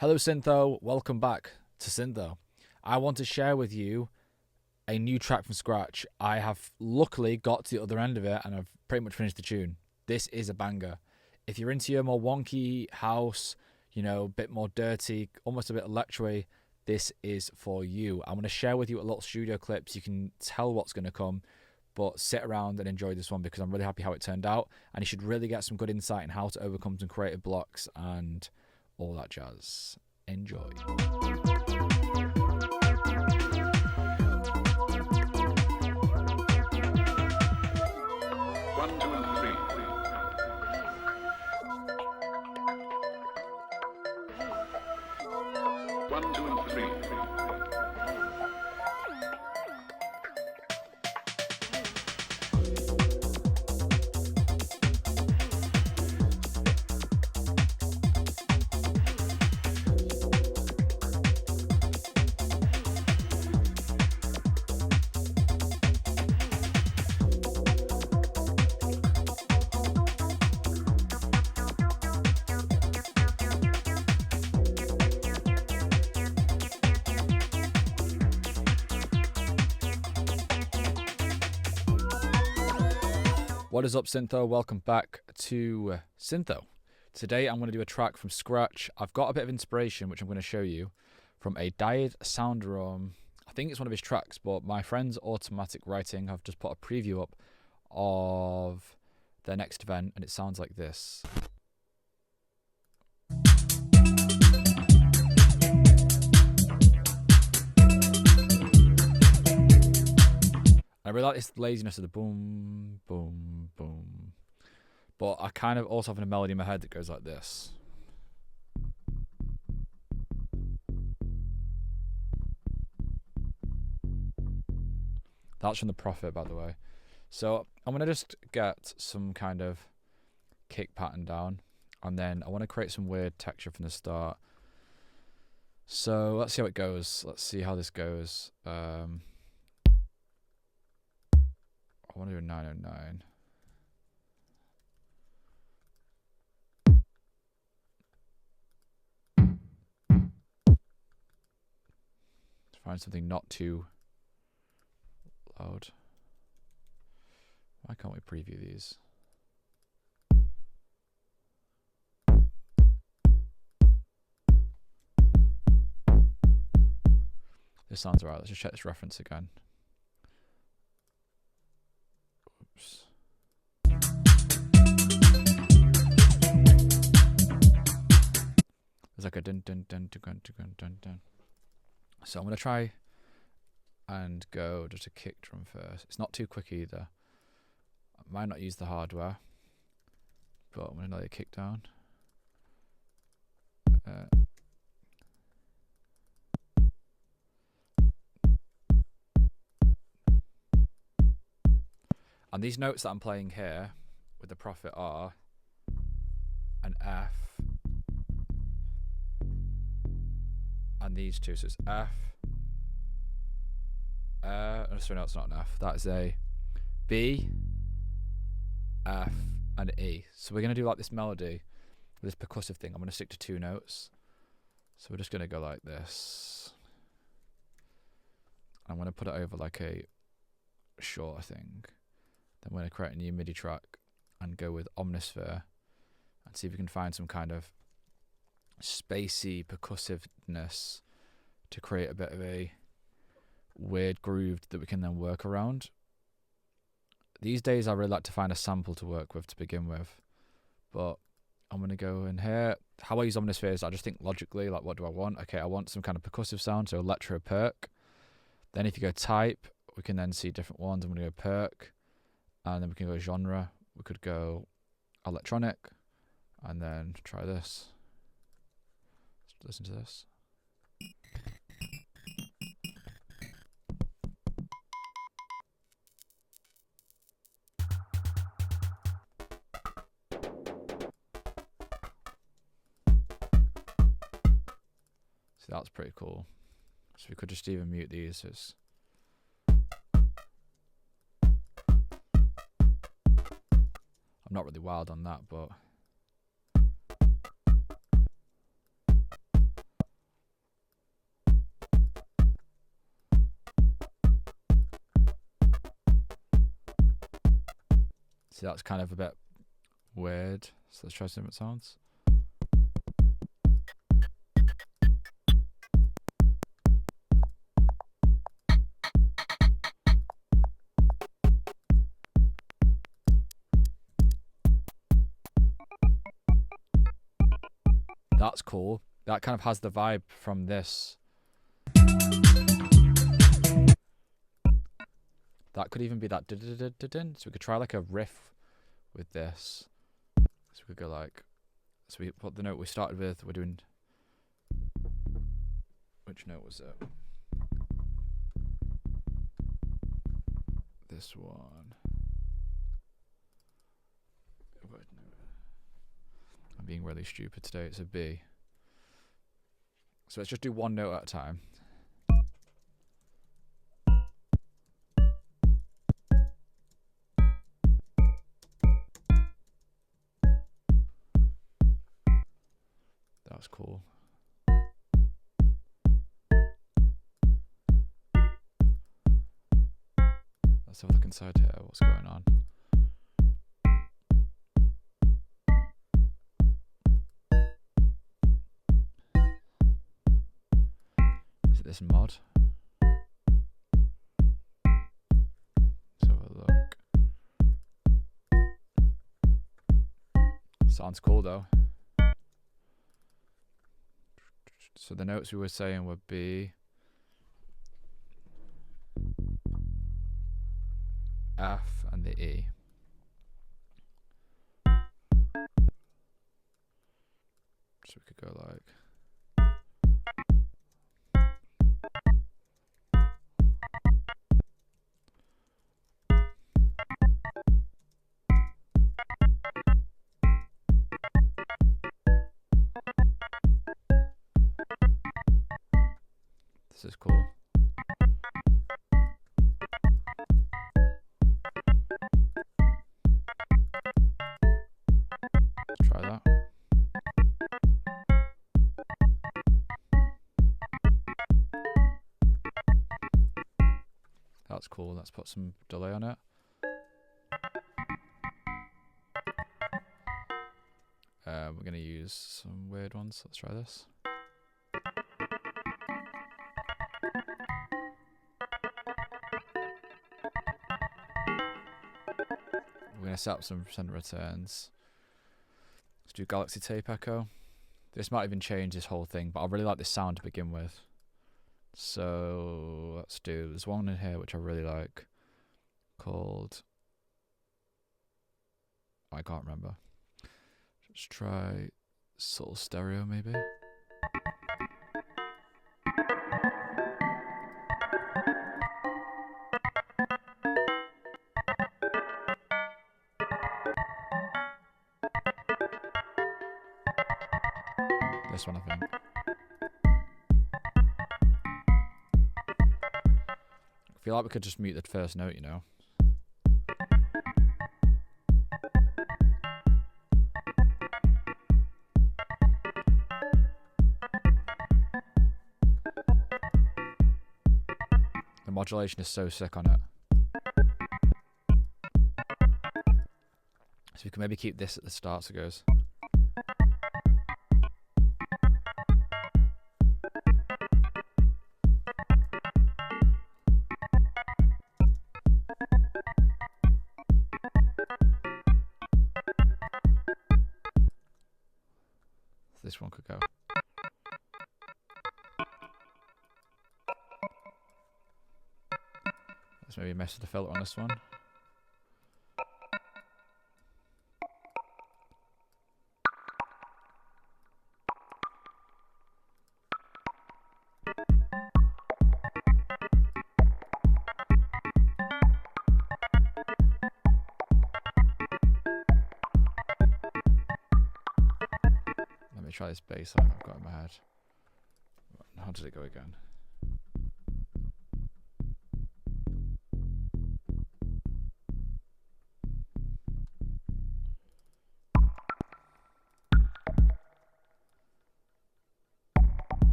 Hello Syntho, welcome back to Syntho. I want to share with you a new track from scratch. I have luckily got to the other end of it and I've pretty much finished the tune. This is a banger. If you're into your more wonky house, a bit more dirty, almost a bit electro-y, this is for you. I'm going to share with you a little studio clip so you can tell what's going to come, but sit around and enjoy this one because I'm really happy how it turned out, and you should really get some good insight in how to overcome some creative blocks and all that jazz. Enjoy. 1, 2, and 3. 1, 2, and 3. What is up, Syntho? Welcome back to Syntho. Today I'm going to do a track from scratch. I've got a bit of inspiration, which I'm going to show you, from a Died Sound Drum. I think it's one of his tracks, but my friends Automatic Writing have just put a preview up of their next event, and it sounds like this. I really like this laziness of the boom, boom, boom. But I kind of also have a melody in my head that goes like this. That's from The Prophet, by the way. So I'm going to just get some kind of kick pattern down, and then I want to create some weird texture from the start. So let's see how it goes. Let's see how this goes. I want to do a 909. Find something not too loud. Why can't we preview these? This sounds alright. Let's just check this reference again. Oops. There's like a dun dun dun dun dun dun dun dun. So I'm gonna try and go just a kick drum first. It's not too quick either. I might not use the hardware, but I'm gonna lay a kick down. And these notes that I'm playing here with The Prophet are an F and these two. So it's F. Sorry, no, it's not an F. That's a B, F, and an E. So we're going to do like this melody with this percussive thing. I'm going to stick to 2 notes. So we're just going to go like this. I'm going to put it over like a shorter thing. Then we're going to create a new MIDI track and go with Omnisphere and see if we can find some kind of spacey percussiveness to create a bit of a weird groove that we can then work around. These days I really like to find a sample to work with to begin with, but I'm going to go in here. How I use Omnisphere is I just think logically, like, what do I want? Okay, I want some kind of percussive sound, so electro perc. Then if you go type, we can then see different ones. I'm going to go perc, and then we can go genre. We could go electronic, and then try this. Let's listen to this. So that's pretty cool. So we could just even mute these as I'm not really wild on that, but See, that's kind of a bit weird. So let's try some different sounds. That's cool. That kind of has the vibe from this. That could even be that. So we could try like a riff with this. So we could go like. So we put the note we started with. We're doing. Which note was it? This one. I'm being really stupid today. It's a B. So let's just do one note at a time. That was cool. Let's have a look inside here. What's going on? Is it this mod? Let's have a look. Sounds cool though. So the notes we were saying would be F and the E. So we could go like. This is cool. Let's try that. That's cool. Let's put some delay on it. We're going to use some weird ones. Let's try this. We're going to set up some center returns. Let's do Galaxy Tape Echo. This might even change this whole thing, but I really like this sound to begin with. So let's do, there's one in here which I really like called, I can't remember. Let's try Soul Stereo maybe. This one I think. I feel like we could just mute the first note, you know. The modulation is so sick on it. So we can maybe keep this at the start so it goes. This one could go. Let's maybe mess with the filter on this one. Let me try this bass line I've got in my head. How did it go again?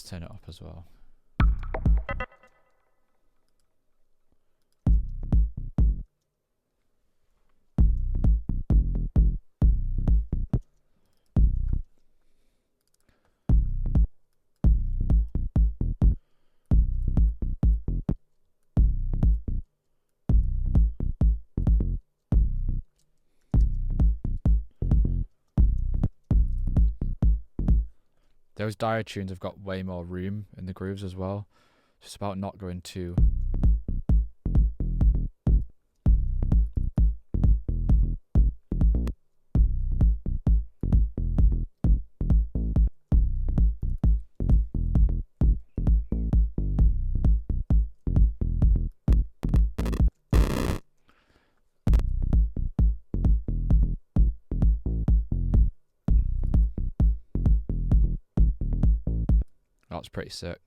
Let's turn it up as well. Those diatunes have got way more room in the grooves as well. It's about not going too... That's pretty sick.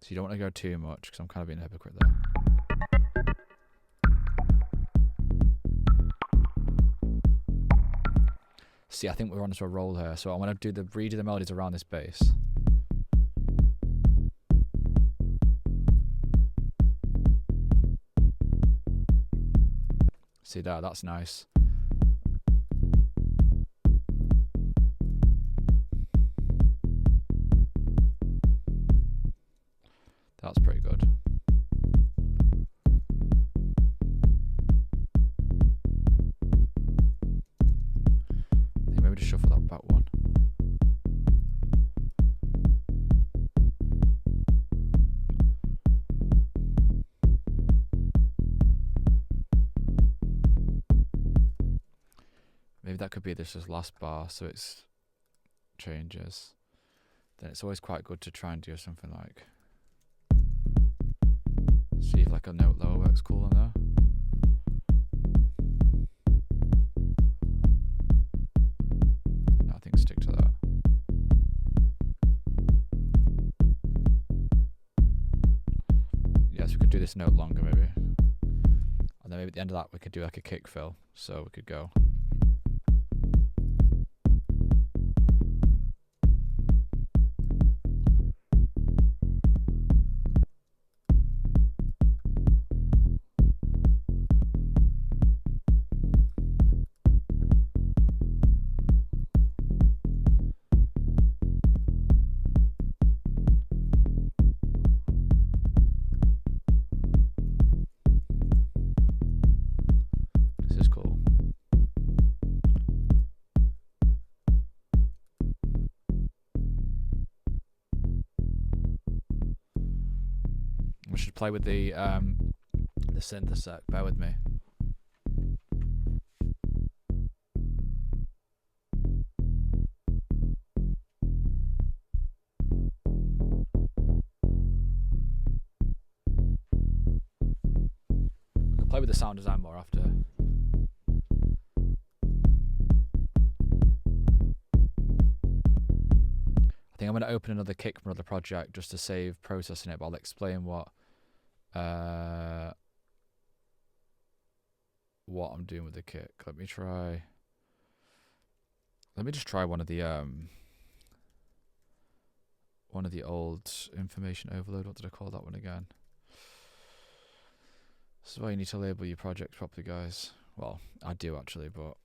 So you don't want to go too much because I'm kind of being a hypocrite there. See, I think we're on to a roll here, so I want to redo the melodies around this bass. See there, that's nice. That's pretty good. Maybe just shuffle that back one. Maybe that could be this as last bar, so it's changes. Then it's always quite good to try and do something like, see if like a note lower works cool in there. No, I think stick to that. Yes, we could do this note longer maybe. And then maybe at the end of that we could do like a kick fill. So we could go. Play with the synth a sec, bear with me. We can play with the sound design more after. I think I'm going to open another kick from another project just to save processing it, but I'll explain what I'm doing with the kick. Let me just try one of the old information overload. What did I call that one again? This is why you need to label your project properly, guys. Well, I do actually, but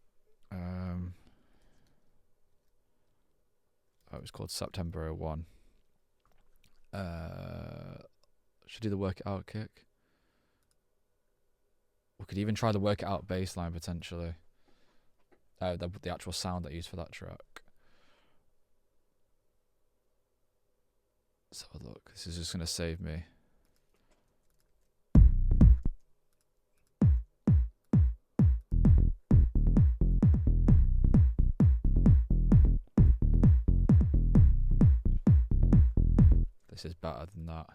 oh, it was called September 01. Should do the work it out kick. We could even try the work it out bass line potentially. The actual sound that I used for that track. Let's have a look. This is just going to save me. This is better than that.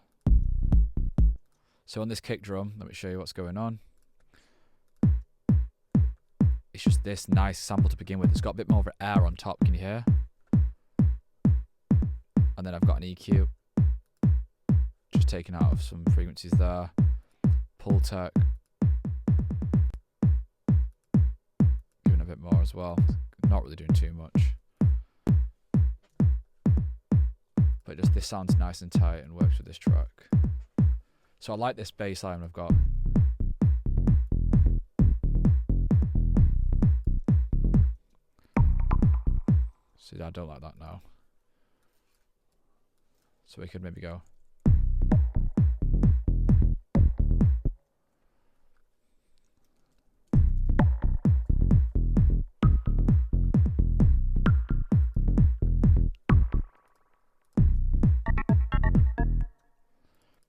So on this kick drum, let me show you what's going on. It's just this nice sample to begin with. It's got a bit more of an air on top, can you hear? And then I've got an EQ, just taking out of some frequencies there. Pull tech, giving a bit more as well. Not really doing too much. But just this sounds nice and tight and works with this track. So I like this bass line I've got. See, I don't like that now. So we could maybe go.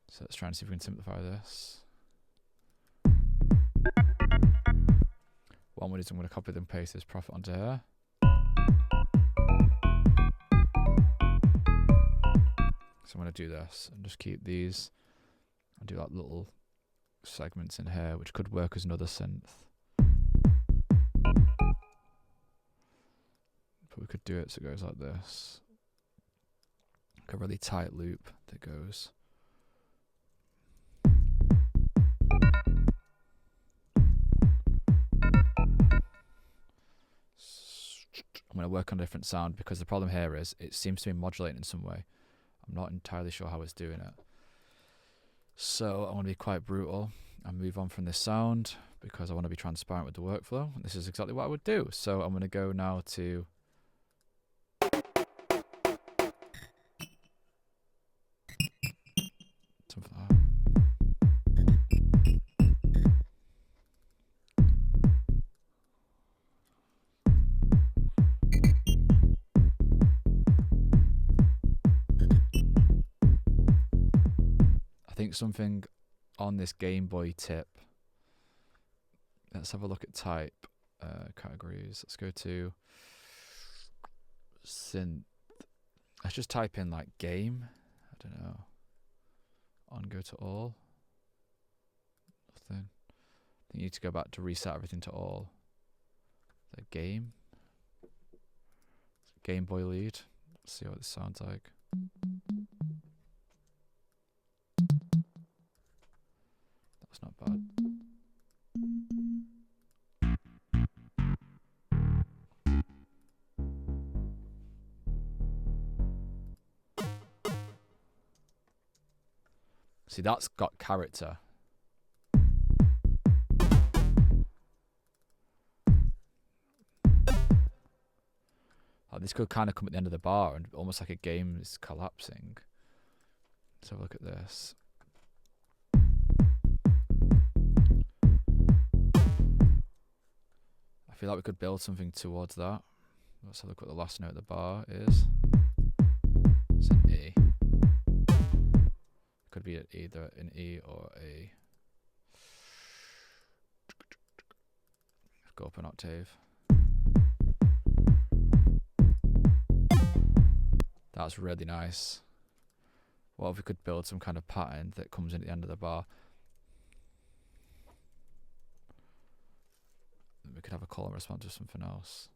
So let's try and see if we can simplify this. What I'm going to do is I'm going to copy and paste this profit onto here. So I'm going to do this and just keep these and do like little segments in here, which could work as another synth. But we could do it so it goes like this. Like a really tight loop that goes. I'm going to work on a different sound because the problem here is it seems to be modulating in some way. I'm not entirely sure how it's doing it. So I want to be quite brutal and move on from this sound because I want to be transparent with the workflow. And this is exactly what I would do. So I'm going to go now to something like that. I think something on this Game Boy tip. Let's have a look at type categories. Let's go to synth. Let's just type in like game. I don't know. On go to all. Nothing. I think you need to go back to reset everything to all. The game. Game Boy lead. Let's see what this sounds like. That's not bad. See, that's got character. Like this could kind of come at the end of the bar and almost like a game is collapsing. Let's have a look at this. I feel like we could build something towards that. Let's have a look what the last note of the bar is. It's an E. Could be either an E or a. Go up an octave. That's really nice. What if we could build some kind of pattern that comes in at the end of the bar? We could have a call and response to something else.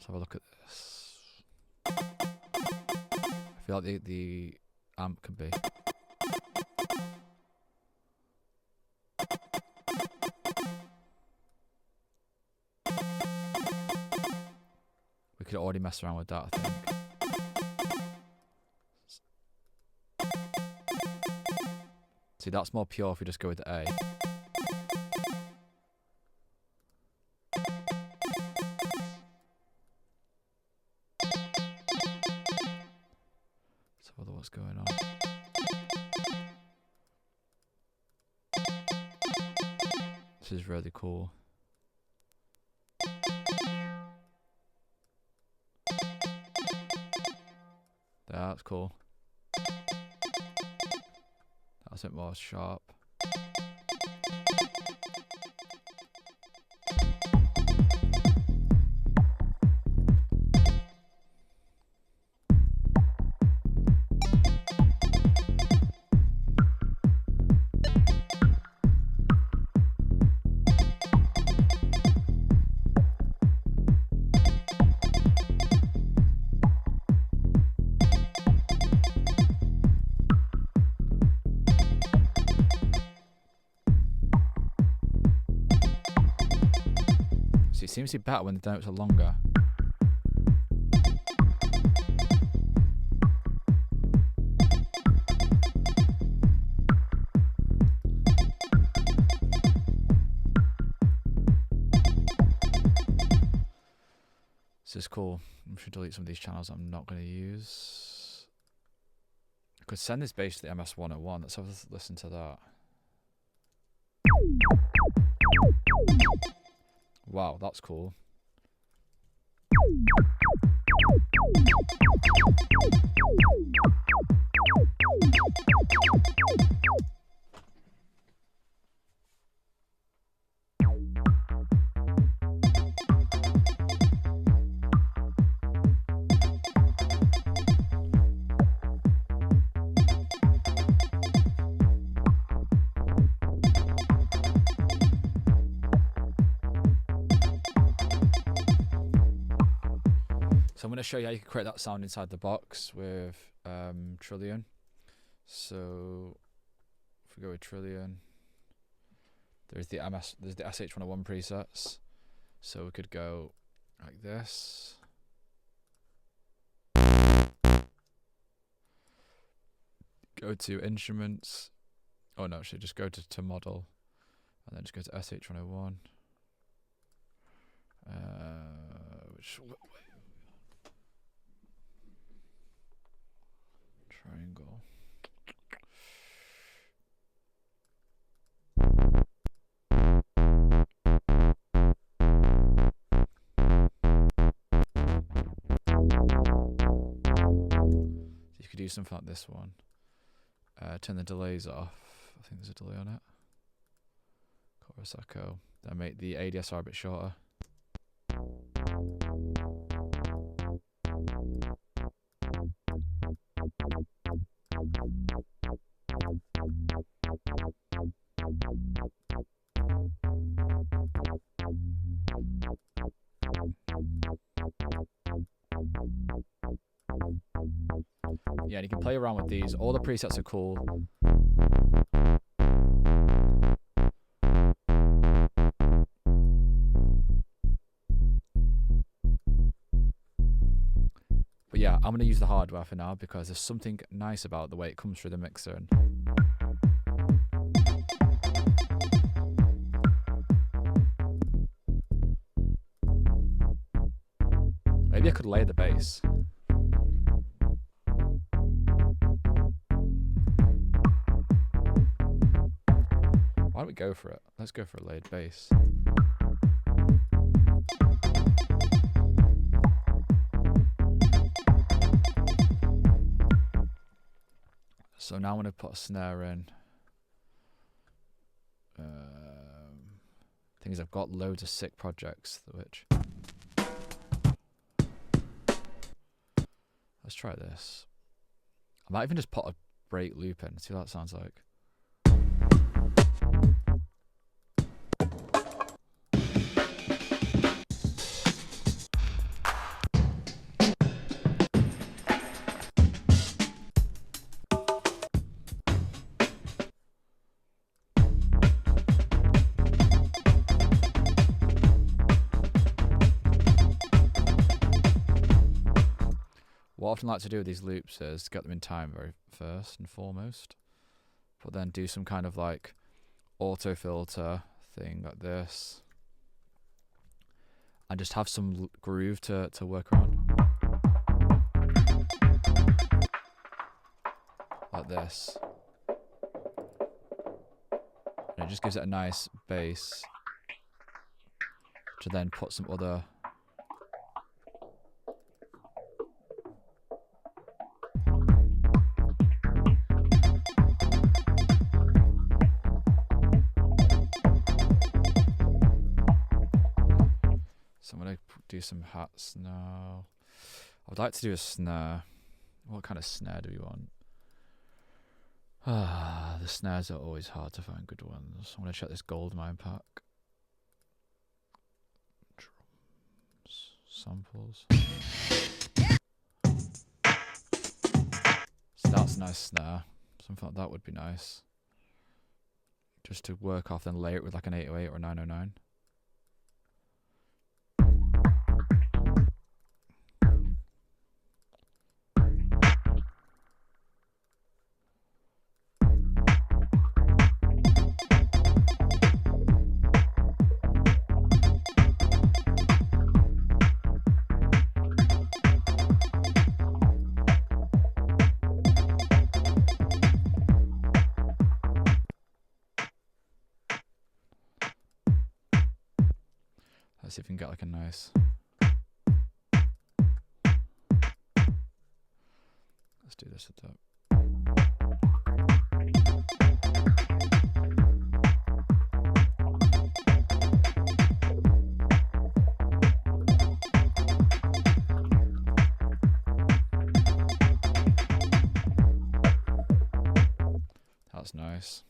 Have a look at this. I feel like the amp could be. We could already mess around with that, I think. See, that's more pure if we just go with the A. So what's going on? This is really cool. That's cool. That's a bit more sharp. So it seems to be better when the notes are longer. This is cool. I should delete some of these channels I'm not going to use. I could send this bass to the MS-101. Let's have a listen to that. Wow, that's cool. So I'm going to show you how you can create that sound inside the box with Trillion. So if we go with Trillion, there's the SH101 presets. So we could go like this. Go to instruments. Oh no, actually just go to model, and then just go to SH101. Which triangle. So you could do something like this one. Turn the delays off. I think there's a delay on it. Chorus echo. Then make the ADSR a bit shorter. Yeah, and you can play around with these. All the presets are cool. But yeah, I'm going to use the hardware for now because there's something nice about the way it comes through the mixer. And maybe I could lay the bass. Why don't we go for it? Let's go for a laid bass. So now I'm going to put a snare in. Thing is, I've got loads of sick projects, which... Let's try this. I might even just put a break loop in, see what that sounds like. What I often like to do with these loops is get them in time first and foremost. but then do some kind of like auto filter thing like this, and just have some groove to work around. Like this. And it just gives it a nice bass to then put some other so I'm gonna do some hats now. I would like to do a snare. What kind of snare do we want? The snares are always hard to find good ones. I'm going to check this gold mine pack. Drums, samples. So that's a nice snare. Something like that would be nice. Just to work off, then layer it with like an 808 or a 909. Let's see if we can get like a nice. Let's do this at that. That's nice.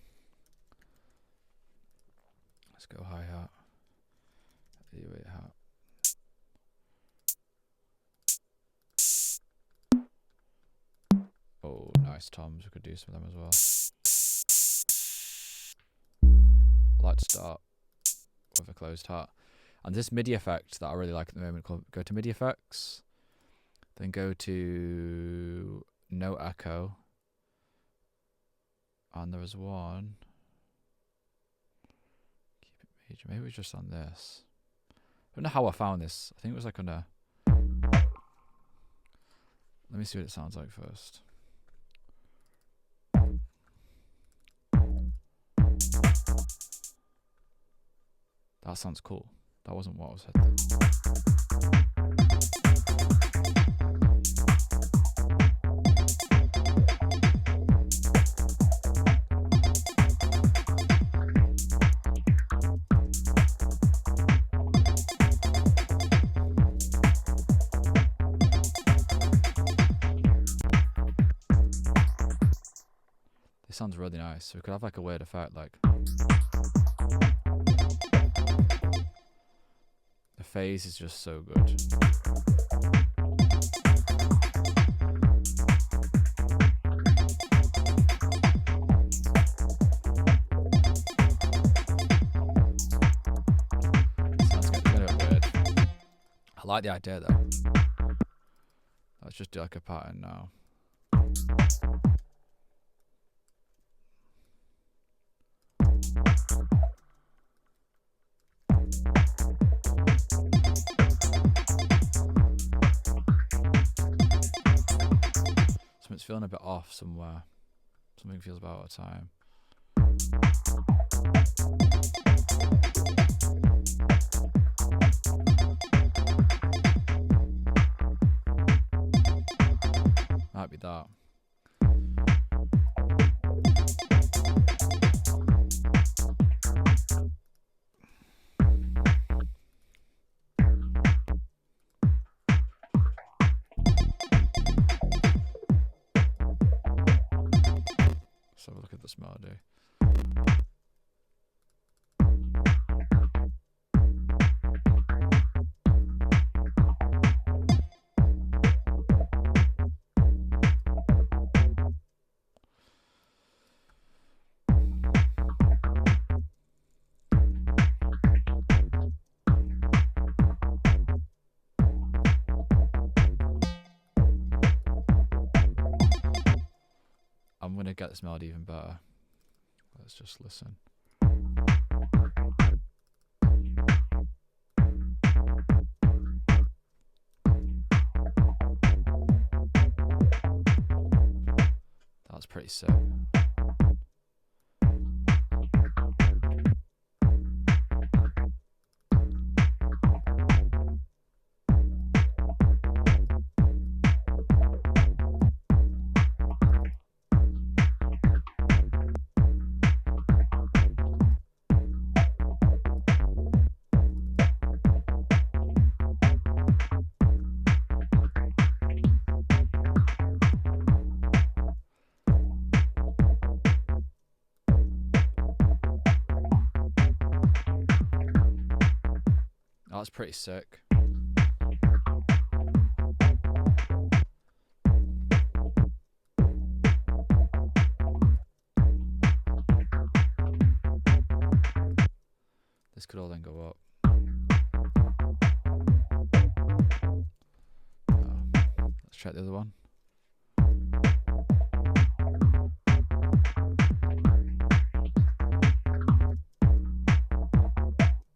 Let's go hi-hat. 808 hat. Oh, nice toms. We could do some of them as well. I like to start with a closed hat. And this MIDI effect that I really like at the moment, go to MIDI effects, then go to no echo, and there was one. Keep it major. Maybe it was just on this. I don't know how I found this. I think it was like on a. Let me see what it sounds like first. That sounds cool. That wasn't what I was heading. Sounds really nice. So we could have like a weird effect, like the phase is just so good. Sounds getting a bit weird. I like the idea though. Let's just do like a pattern now. Something's feeling a bit off somewhere. Something feels about out of time. Might be that. Let's have a look at this melody. I'm gonna get this melody even better. let's just listen. That's pretty sick. That's pretty sick. This could all then go up. Let's check the other one.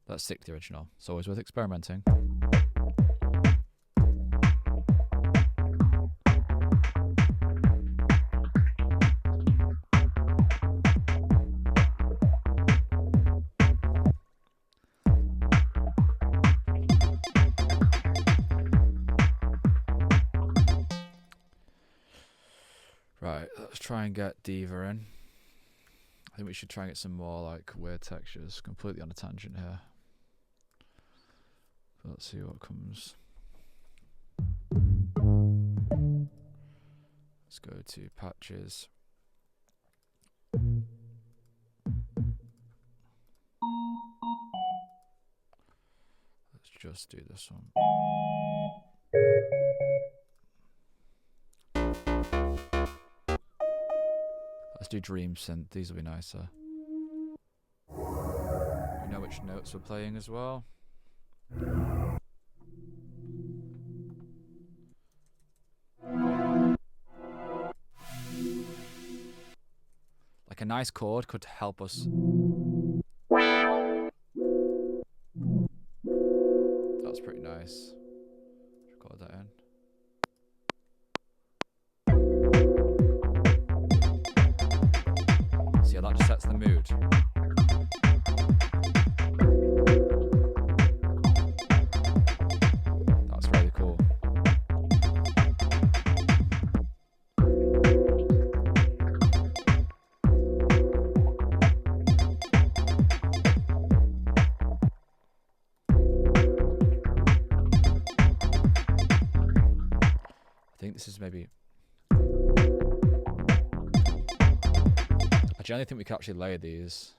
Let's stick to the original. It's always worth experimenting. Right, let's try and get Diva in. I think we should try and get some more like weird textures. Completely on a tangent here. Let's see what comes. Let's go to patches. Let's just do this one. Let's do Dream Synth. These will be nicer. We know which notes we're playing as well. Like a nice chord could help us. That's pretty nice. Record that in. See how that just sets the mood. That's really cool. I think this is maybe... I generally think we can actually layer these.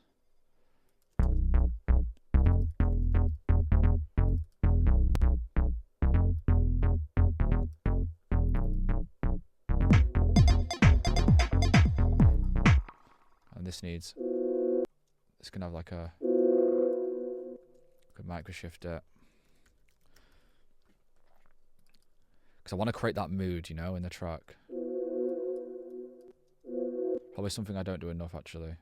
And this needs... This can have like a... Could micro shift it. Because I want to create that mood, you know, in the track. Probably something I don't do enough, actually.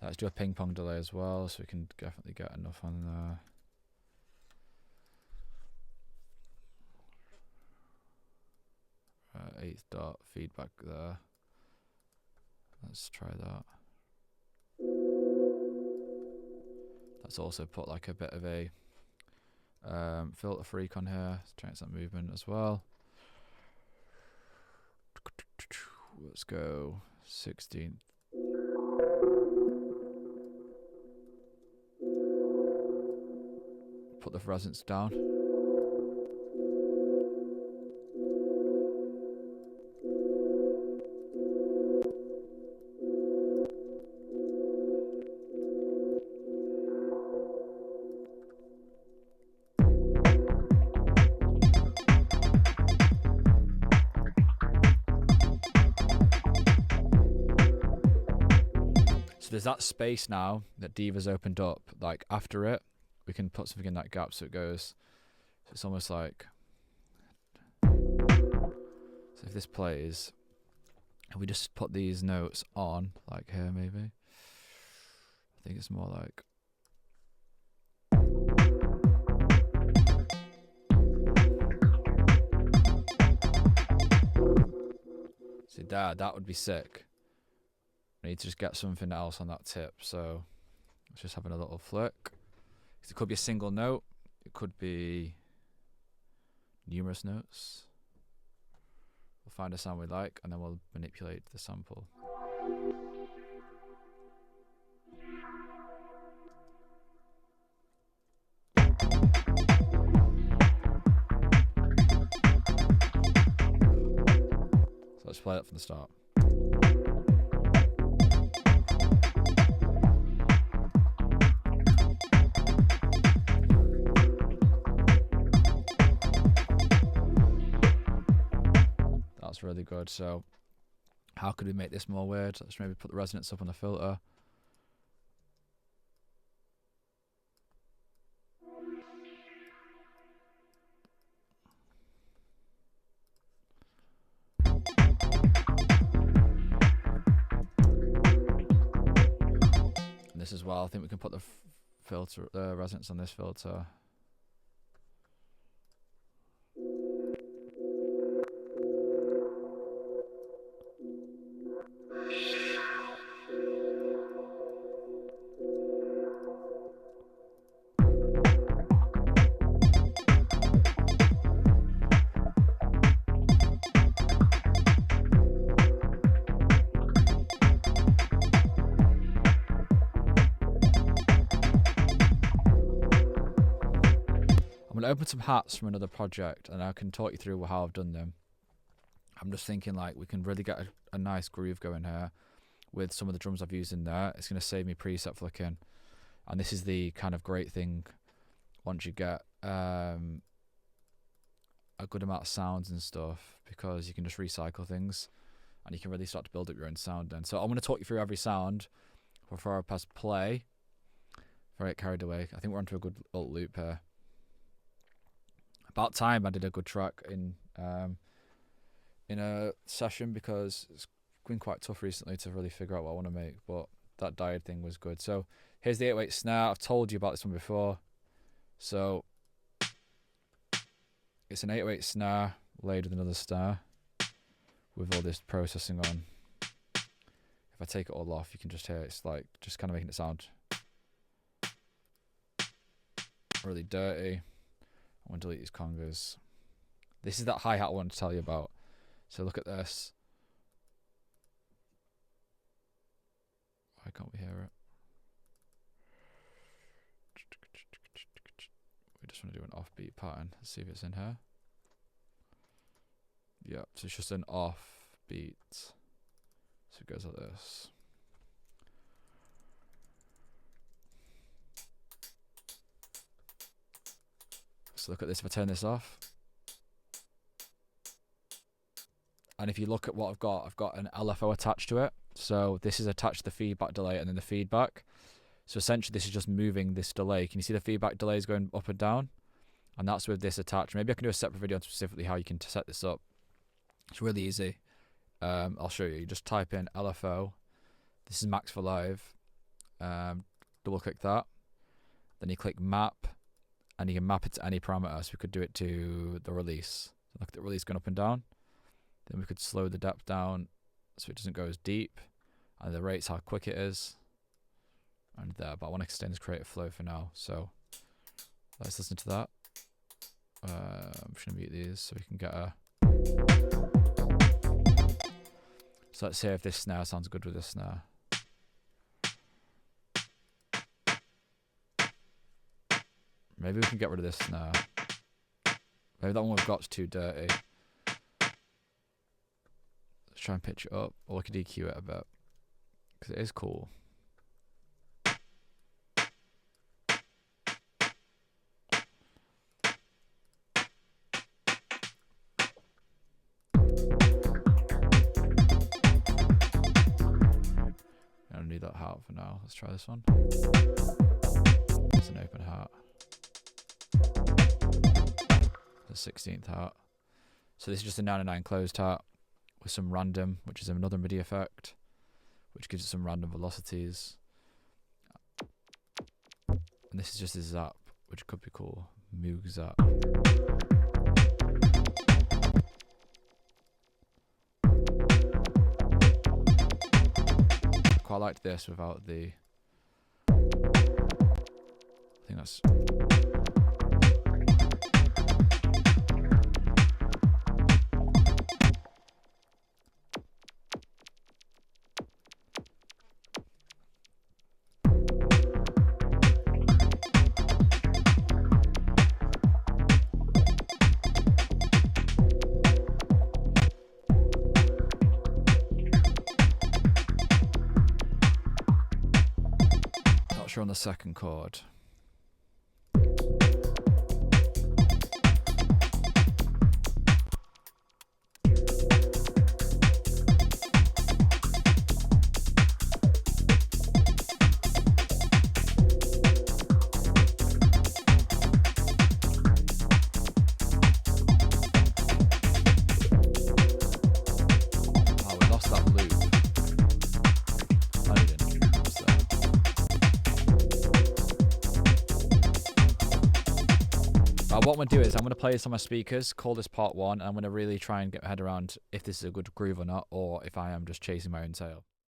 Let's do a ping pong delay as well, so we can definitely get enough on there. Eighth dot feedback there. Let's try that. Let's also put like a bit of a filter freak on here. Let's try some movement as well. Let's go 16. Put the resonance down. there's that space now that Diva's opened up. Like after it, we can put something in that gap so it goes. So it's almost like. So if this plays, and we just put these notes on, like here maybe. I think it's more like. See there, that would be sick. I need to just get something else on that tip, so it's just having a little flick. It could be a single note, it could be numerous notes. We'll find a sound we like and then we'll manipulate the sample. So let's play that from the start. That's really good. So how could we make this more weird? Let's maybe put the resonance up on the filter. And this as well, I think we can put the filter, the resonance on this filter. I'm going to open some hats from another project and I can talk you through how I've done them. I'm just thinking like we can really get a nice groove going here with some of the drums I've used in there. It's going to save me preset flicking. And this is the kind of great thing once you get a good amount of sounds and stuff, because you can just recycle things and you can really start to build up your own sound then. So I'm going to talk you through every sound before I press play. Before I get carried away. I think we're onto a good little loop here. About time I did a good track in a session, because it's been quite tough recently to really figure out what I want to make, but that diode thing was good. So here's the 808 snare. I've told you about this one before. So it's an 808 snare laid with another snare with all this processing on. If I take it all off, you can just hear it's like just kind of making it sound really dirty. I want to delete these congas. This is that hi-hat I wanted to tell you about. So look at this. Why can't we hear it? We just want to do an offbeat pattern. Let's see if it's in here. Yeah, so it's just an offbeat. So it goes like this. So look at this, if I turn this off. And if you look at what I've got an LFO attached to it. So this is attached to the feedback delay and then the feedback. So essentially this is just moving this delay. Can you see the feedback delay is going up and down? And that's with this attached. Maybe I can do a separate video on specifically how you can set this up. It's really easy. I'll show you. You just type in LFO. This is max for live. Double click that. Then you click map. And you can map it to any parameter. So we could do it to the release. Look at the release going up and down. Then we could slow the depth down so it doesn't go as deep. And the rate's how quick it is. And there. But I want to extend this creative flow for now. So let's listen to that. I'm just going to mute these so we can get a... So let's see if this snare sounds good with this snare. Maybe we can get rid of this snare. Maybe that one we've got's too dirty. Let's try and pitch it up, or we could EQ it a bit, because it is cool. I don't need that half. for now. Let's try this one. It's an open heart. The 16th heart. So this is just a 9/9 closed heart with some random, which is another MIDI effect, which gives it some random velocities. And this is just a zap, which could be cool. Moog zap. Quite liked this without the. I think that's. On the second chord. Oh, we lost that loop. I didn't. What's that? What I'm going to do is I'm going to play this on my speakers, call this part 1, and I'm going to really try and get my head around if this is a good groove or not, or if I am just chasing my own tail.